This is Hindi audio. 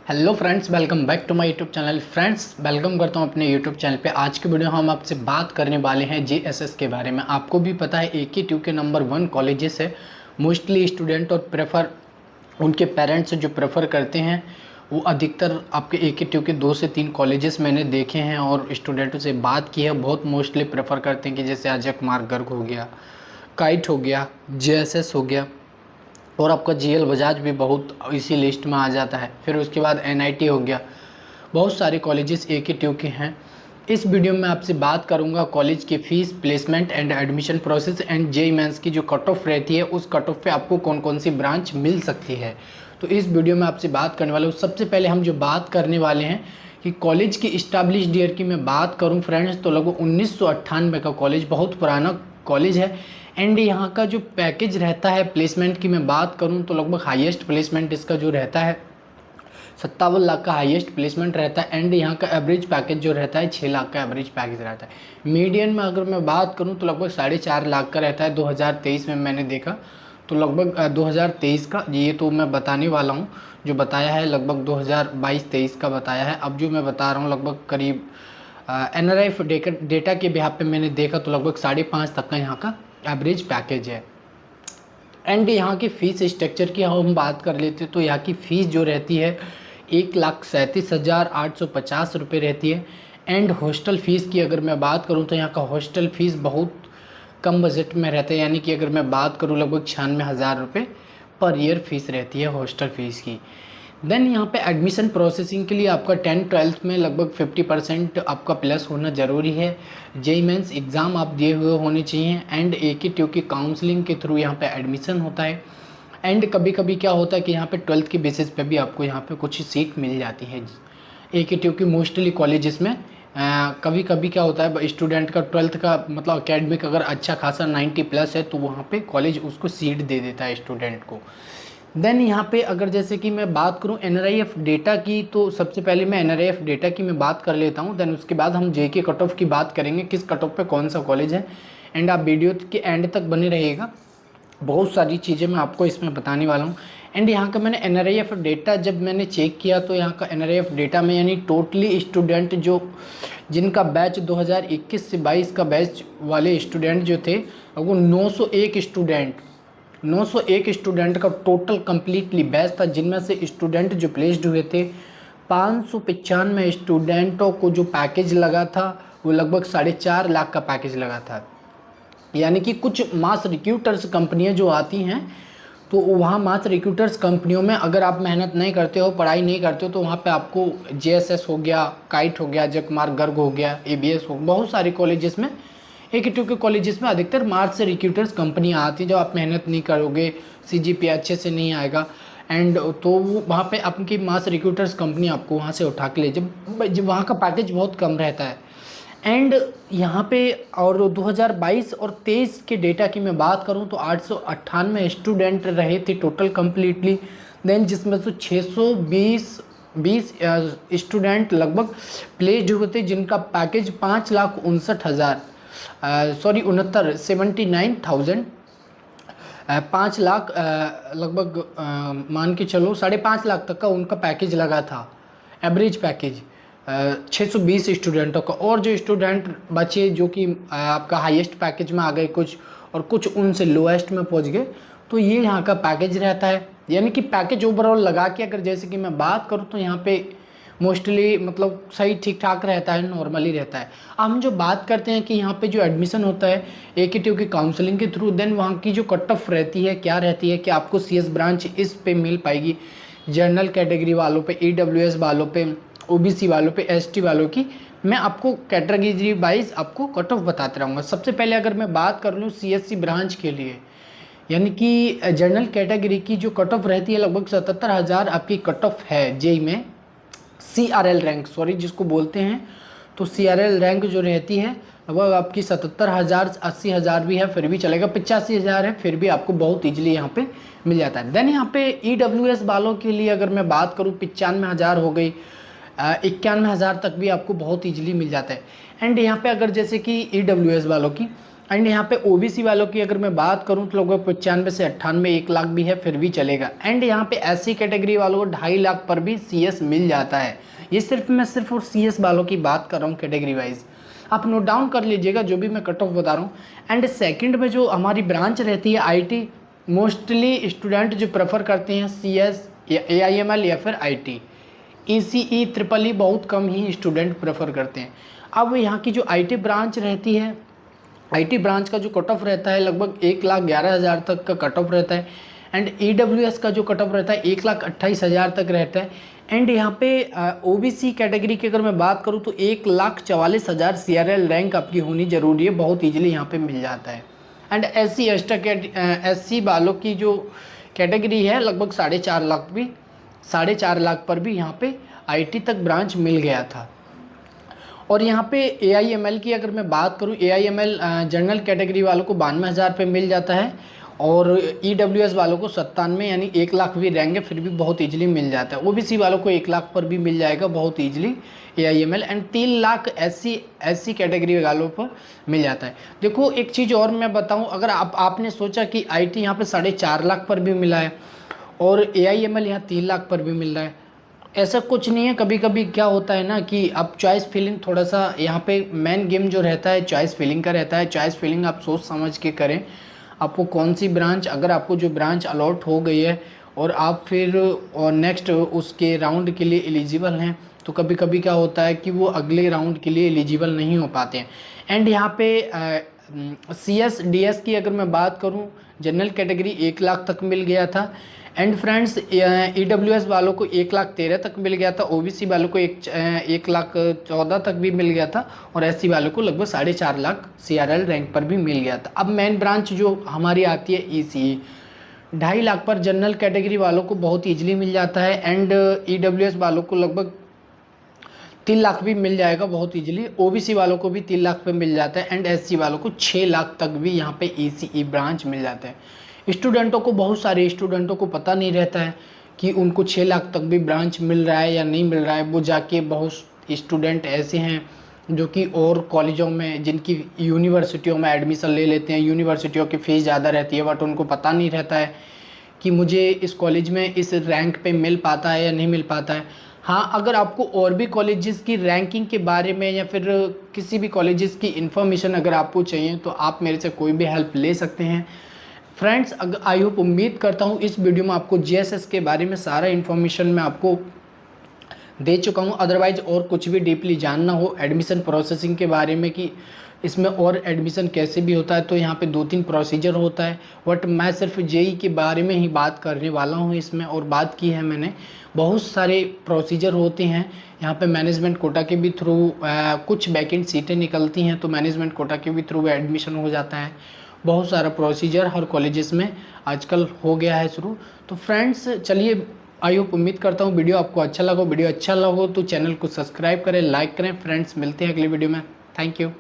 Hello friends, welcome back to my YouTube channel. Friends, welcome करता हूं अपने यूट्यूब चैनल पे। आज की वीडियो हम आपसे बात करने वाले हैं जेएसएस के बारे में। आपको भी पता है AKTU के नंबर 1 कॉलेजेस है। मोस्टली स्टूडेंट और प्रेफर उनके पेरेंट्स जो प्रेफर करते हैं वो अधिकतर आपके AKTU के 2 से 3 कॉलेजेस मैंने देखे हैं और स्टूडेंटों से बात की है। बहुत मोस्टली प्रेफर करते हैं कि जैसे अजय कुमार गर्ग हो गया, काइट हो गया, जेएसएस हो गया और आपका GL बजाज भी बहुत इसी लिस्ट में आ जाता है। फिर उसके बाद NIT हो गया। बहुत सारे कॉलेजेस AKTU के हैं। इस वीडियो में आपसे बात करूंगा कॉलेज की fees, placement and admission process and JEE mains की जो कट ऑफ रहती है उस कट ऑफ पे आपको कौन कौन सी ब्रांच मिल सकती है। तो इस वीडियो में आपसे बात करने वाले हूँ। सबसे पहले हम जो बात करने वाले हैं कि कॉलेज की इस्टेब्लिश्ड ईयर की मैं बात करूं फ्रेंड्स तो लगभग 1998 का कॉलेज, बहुत पुराना कॉलेज है। एंड यहाँ का जो पैकेज रहता है प्लेसमेंट की मैं बात करूं तो लगभग हाईएस्ट प्लेसमेंट इसका जो रहता है 57 लाख का हाईएस्ट प्लेसमेंट रहता है। एंड यहाँ का एवरेज पैकेज जो रहता है 6 लाख का एवरेज पैकेज रहता है। मीडियन में अगर मैं बात करूँ तो लगभग 4.5 लाख का रहता है। 2023 में मैंने देखा तो लगभग 2023 का ये तो मैं बताने वाला हूँ। जो बताया है लगभग 2022-23 का बताया है। अब जो मैं बता रहा हूँ लगभग करीब NRF डेटा के बिहाफ पे मैंने देखा तो लगभग 5.5 तक का यहाँ का एवरेज पैकेज है। एंड यहाँ की फ़ीस स्ट्रक्चर की हम बात कर लेते हैं तो यहाँ की फ़ीस जो रहती है 1,37,850 रुपये रहती है। एंड हॉस्टल फ़ीस की अगर मैं बात करूँ तो यहाँ का हॉस्टल फ़ीस बहुत कम बजट में रहता है। यानी कि अगर मैं बात करूँ लगभग 96,000 रुपये पर ईयर फ़ीस रहती है हॉस्टल फ़ीस की। देन यहाँ पे एडमिशन प्रोसेसिंग के लिए आपका 10-12 में लगभग 50% आपका प्लस होना ज़रूरी है। JEE मेंस एग्ज़ाम आप दिए हुए होने चाहिए। एंड AKTU की काउंसलिंग के थ्रू यहाँ पे एडमिशन होता है। एंड कभी कभी क्या होता है कि यहाँ पे 12th के बेसिस पे भी आपको यहाँ पे कुछ सीट मिल जाती है AKTU की मोस्टली कॉलेजेस में। कभी कभी क्या होता है स्टूडेंट का 12th का मतलब अकेडमिक अगर अच्छा खासा 90+ है तो वहाँ पे कॉलेज उसको सीट दे देता है स्टूडेंट को। देन यहाँ पे अगर जैसे कि मैं बात करूँ NRIF डेटा की तो सबसे पहले मैं NRIF डेटा की मैं बात कर लेता हूँ। देन उसके बाद हम JK कट ऑफ की बात करेंगे, किस कट ऑफ पे कौन सा कॉलेज है। एंड आप वीडियो के एंड तक बने रहिएगा, बहुत सारी चीज़ें मैं आपको इसमें बताने वाला हूँ। एंड यहाँ का मैंने NRIF डेटा जब मैंने चेक किया तो यहाँ का NRIF डेटा में यानी टोटली स्टूडेंट जो जिनका बैच 2021 से 22 का बैच वाले स्टूडेंट जो थे वो 901 स्टूडेंट का टोटल कम्प्लीटली बैच था। जिनमें से स्टूडेंट जो प्लेस्ड हुए थे 595 स्टूडेंटों को जो पैकेज लगा था वो लगभग 4.5 लाख का पैकेज लगा था। यानी कि कुछ मास रिक्रूटर्स कंपनियां जो आती हैं तो वहाँ मास रिक्रूटर्स कंपनियों में अगर आप मेहनत नहीं करते हो, पढ़ाई नहीं करते हो तो वहाँ पे आपको JSS हो गया, काइट हो गया, अजय कुमार गर्ग हो गया, ABS हो, बहुत सारे कॉलेजेस में AKTU के कॉलेजेस में अधिकतर मास से रिक्रूटर्स कंपनियाँ आती हैं। जब आप मेहनत नहीं करोगे, CGPA अच्छे से नहीं आएगा एंड तो वहाँ पे आपकी मास रिक्रूटर्स कंपनी आपको वहाँ से उठा के ले जब वहाँ का पैकेज बहुत कम रहता है। एंड यहाँ पे और 2022 और 23 के डेटा की मैं बात करूँ तो 898 स्टूडेंट रहे थे टोटल कम्प्लीटली। देन जिसमें से 620 स्टूडेंट लगभग प्लेस्ड हुए थे जिनका पैकेज 5,59,000 सॉरी 79,000 5 लाख लगभग मान के चलो 5.5 लाख तक का उनका पैकेज लगा था एवरेज पैकेज 620 स्टूडेंटों का। और जो स्टूडेंट बचे जो कि आपका हाईएस्ट पैकेज में आ गए कुछ और कुछ उनसे लोएस्ट में पहुंच गए तो ये यहाँ का पैकेज रहता है। यानी कि पैकेज ओवरऑल लगा के अगर जैसे कि मैं बात करूँ तो यहाँ पे मोस्टली मतलब सही ठीक ठाक रहता है, नॉर्मली रहता है। अब हम जो बात करते हैं कि यहाँ पे जो एडमिशन होता है AKTU की काउंसलिंग के थ्रू, देन वहाँ की जो कट ऑफ रहती है क्या रहती है कि आपको CS ब्रांच इस पे मिल पाएगी जनरल कैटेगरी वालों पे, EWS वालों पे, OBC वालों पे, ST वालों की। मैं आपको कैटेगरी वाइज आपको कट ऑफ बताते रहूँगा। सबसे पहले अगर मैं बात कर लूँ CSC ब्रांच के लिए यानी कि जनरल कैटेगरी की जो कट ऑफ रहती है लगभग 77,000 आपकी कट ऑफ है JEE में। CRL रैंक सॉरी जिसको बोलते हैं तो CRL रैंक जो रहती है लगभग आपकी 77,000 80,000 भी है फिर भी चलेगा, 85,000 है फिर भी आपको बहुत ईजिली यहाँ पे मिल जाता है। देन यहाँ पे EWS वालों के लिए अगर मैं बात करूँ 95,000 हो गई, 91,000 तक भी आपको बहुत ईजिली मिल जाता है। एंड यहाँ पे अगर जैसे कि EWS वालों की एंड यहाँ पे ओबीसी वालों की अगर मैं बात करूँ तो लगभग 95 से 98 1 लाख भी है फिर भी चलेगा। एंड यहाँ पे एससी कैटेगरी वालों को 2.5 लाख पर भी सीएस मिल जाता है। ये मैं सिर्फ और सीएस वालों की बात कर रहा हूँ कैटेगरी वाइज, आप नोट डाउन कर लीजिएगा जो भी मैं कट ऑफ बता रहा हूँ। एंड सेकंड में जो हमारी ब्रांच रहती है आईटी, मोस्टली स्टूडेंट जो प्रेफर करते हैं सीएस या एआईएमएल या फिर आईटी। ईसीई ट्रिपल ई बहुत कम ही स्टूडेंट प्रेफर करते हैं। अब यहाँ की जो आईटी ब्रांच रहती है, आईटी ब्रांच का जो कट ऑफ रहता है लगभग 1,11,000 तक का कट ऑफ रहता है। एंड ईडब्ल्यूएस का जो कट ऑफ रहता है 1,28,000 तक रहता है। एंड यहाँ पे ओबीसी कैटेगरी की अगर मैं बात करूँ तो 1,44,000 सीआरएल रैंक आपकी होनी जरूरी है, बहुत ईजिली यहाँ पे मिल जाता है। एंड एससी वालों की जो कैटेगरी है लगभग 4.5 लाख पर भी यहाँ पे आईटी तक ब्रांच मिल गया था। और यहाँ पे एआईएमएल की अगर मैं बात करूँ, एआईएमएल जनरल कैटेगरी वालों को 92,000 पे मिल जाता है और ईडब्ल्यूएस वालों को 97 यानी 1 लाख भी रहेंगे फिर भी बहुत ईजिली मिल जाता है। ओबीसी वालों को 1 लाख पर भी मिल जाएगा बहुत easily AIML. And 3 lakh SC category वालों पर मिल जाता है। देखो एक चीज़ और मैं बताऊँ, अगर आपने सोचा कि आईटी यहाँ पे 4.5 लाख पर भी मिला है और एआईएमएल यहाँ 3 लाख पर भी मिल रहा है, ऐसा कुछ नहीं है। कभी कभी क्या होता है ना कि अब चॉइस फिलिंग थोड़ा सा यहाँ पे मेन गेम जो रहता है चॉइस फिलिंग का रहता है। चॉइस फिलिंग आप सोच समझ के करें, आपको कौन सी ब्रांच, अगर आपको जो ब्रांच अलॉट हो गई है और आप फिर और नेक्स्ट उसके राउंड के लिए एलिजिबल हैं, तो कभी कभी क्या होता है कि वो अगले राउंड के लिए एलिजिबल नहीं हो पाते हैं। एंड यहाँ पे CS DS की अगर मैं बात करूँ, जनरल कैटेगरी 1 लाख तक मिल गया था। एंड फ्रेंड्स ईडब्ल्यूएस वालों को 1,13,000 तक मिल गया था, ओबीसी वालों को 1,14,000 तक भी मिल गया था और एससी वालों को लगभग 4.5 लाख सीआरएल रैंक पर भी मिल गया था। अब मेन ब्रांच जो हमारी आती है ईसीई, 2.5 लाख पर जनरल कैटेगरी वालों को बहुत ईजिली मिल जाता है। एंड ईडब्ल्यूएस वालों को लगभग 3 लाख भी मिल जाएगा बहुत ईजिली, ओबीसी वालों को भी 3 लाख पे मिल जाता है। एंड एससी वालों को 6 लाख तक भी यहाँ पे ईसीई ब्रांच मिल जाता है। स्टूडेंटों को, बहुत सारे स्टूडेंटों को पता नहीं रहता है कि उनको 6 लाख तक भी ब्रांच मिल रहा है या नहीं मिल रहा है। वो जाके बहुत स्टूडेंट ऐसे हैं जो कि और कॉलेजों में, जिनकी यूनिवर्सिटियों में एडमिशन ले लेते हैं, यूनिवर्सिटियों की फ़ीस ज़्यादा रहती है बट उनको पता नहीं रहता है कि मुझे इस कॉलेज में इस रैंक पे मिल पाता है या नहीं मिल पाता है। हाँ, अगर आपको और भी कॉलेजेस की रैंकिंग के बारे में या फिर किसी भी कॉलेजेस की इन्फॉर्मेशन अगर आपको चाहिए तो आप मेरे से कोई भी हेल्प ले सकते हैं। फ्रेंड्स, अगर आई होप, उम्मीद करता हूँ इस वीडियो में आपको जीएसएस के बारे में सारा इन्फॉर्मेशन मैं आपको दे चुका हूँ। अदरवाइज़ और कुछ भी डीपली जानना हो एडमिशन प्रोसेसिंग के बारे में कि इसमें और एडमिशन कैसे भी होता है, तो यहाँ पे 2-3 प्रोसीजर होता है। बट मैं सिर्फ जेई के बारे में ही बात करने वाला हूँ इसमें, और बात की है मैंने। बहुत सारे प्रोसीजर होते हैं यहाँ पे। मैनेजमेंट कोटा के भी थ्रू कुछ वैकेंट सीटें निकलती हैं तो मैनेजमेंट कोटा के भी थ्रू एडमिशन हो जाता है। बहुत सारा प्रोसीजर हर कॉलेजेस में आजकल हो गया है शुरू। तो फ्रेंड्स चलिए, आई होप, उम्मीद करता हूँ वीडियो आपको अच्छा लगा। वीडियो अच्छा लगा तो चैनल को सब्सक्राइब करें, लाइक करें। फ्रेंड्स मिलते हैं अगली वीडियो में। Thank you.